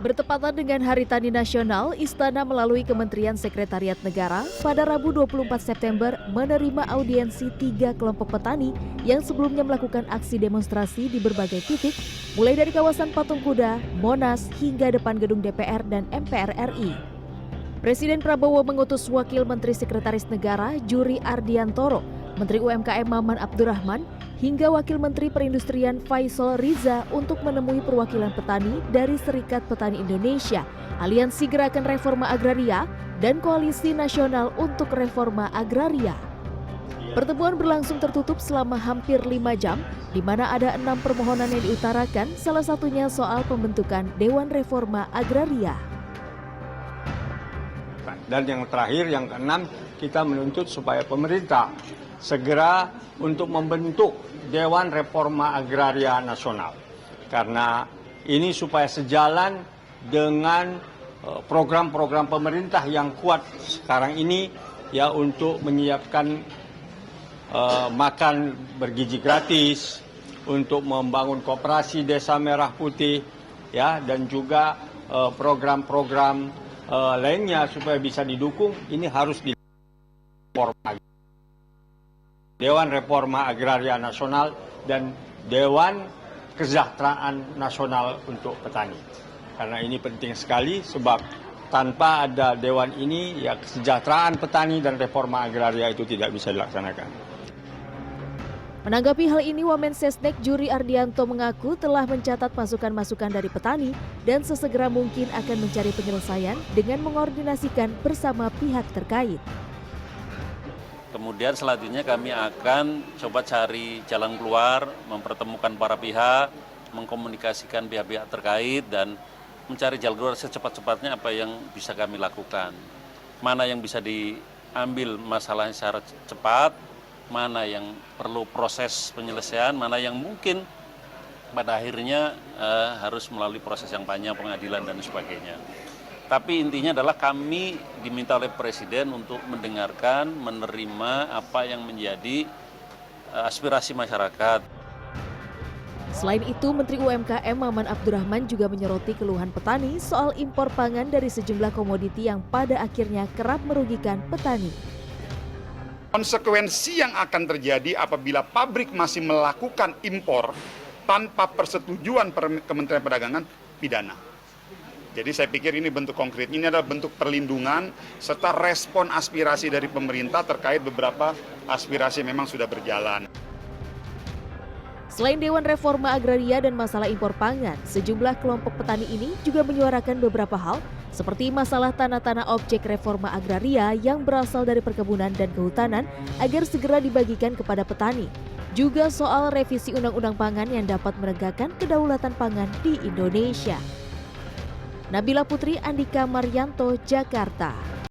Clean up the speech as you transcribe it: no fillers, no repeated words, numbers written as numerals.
Bertepatan dengan Hari Tani Nasional, Istana melalui Kementerian Sekretariat Negara pada Rabu 24 September menerima audiensi 3 kelompok petani yang sebelumnya melakukan aksi demonstrasi di berbagai titik, mulai dari kawasan Patung Kuda, Monas, hingga depan gedung DPR dan MPR RI. Presiden Prabowo mengutus Wakil Menteri Sekretaris Negara Juri Ardiantoro, Menteri UMKM Maman Abdurrahman, hingga Wakil Menteri Perindustrian Faisal Riza untuk menemui perwakilan petani dari Serikat Petani Indonesia, Aliansi Gerakan Reforma Agraria, dan Koalisi Nasional untuk Reforma Agraria. Pertemuan berlangsung tertutup selama hampir 5 jam, di mana ada 6 permohonan yang diutarakan, salah satunya soal pembentukan Dewan Reforma Agraria. Dan yang terakhir, yang keenam, kita menuntut supaya pemerintah segera untuk membentuk Dewan Reforma Agraria Nasional. Karena ini supaya sejalan dengan program-program pemerintah yang kuat sekarang ini, ya, untuk menyiapkan makan bergizi gratis, untuk membangun koperasi Desa Merah Putih, ya, dan juga program-program lainnya supaya bisa didukung. Ini harus direformasi. Dewan Reforma Agraria Nasional dan Dewan Kesejahteraan Nasional untuk Petani. Karena ini penting sekali, sebab tanpa ada dewan ini, ya, kesejahteraan petani dan reforma agraria itu tidak bisa dilaksanakan. Menanggapi hal ini, Wamensesnek Juri Ardianto mengaku telah mencatat masukan-masukan dari petani dan sesegera mungkin akan mencari penyelesaian dengan mengordinasikan bersama pihak terkait. Kemudian selanjutnya kami akan coba cari jalan keluar, mempertemukan para pihak, mengkomunikasikan pihak-pihak terkait, dan mencari jalan keluar secepat-cepatnya apa yang bisa kami lakukan. Mana yang bisa diambil masalahnya secara cepat, mana yang perlu proses penyelesaian, mana yang mungkin pada akhirnya harus melalui proses yang panjang, pengadilan dan sebagainya. Tapi intinya adalah kami diminta oleh Presiden untuk mendengarkan, menerima apa yang menjadi aspirasi masyarakat. Selain itu, Menteri UMKM Maman Abdurrahman juga menyoroti keluhan petani soal impor pangan dari sejumlah komoditi yang pada akhirnya kerap merugikan petani. Konsekuensi yang akan terjadi apabila pabrik masih melakukan impor tanpa persetujuan Kementerian Perdagangan, pidana. Jadi saya pikir ini bentuk konkret, ini adalah bentuk perlindungan serta respon aspirasi dari pemerintah terkait beberapa aspirasi yang memang sudah berjalan. Selain Dewan Reforma Agraria dan masalah impor pangan, sejumlah kelompok petani ini juga menyuarakan beberapa hal seperti masalah tanah-tanah objek reforma agraria yang berasal dari perkebunan dan kehutanan agar segera dibagikan kepada petani. Juga soal revisi undang-undang pangan yang dapat menegakkan kedaulatan pangan di Indonesia. Nabila Putri, Andika Marianto, Jakarta.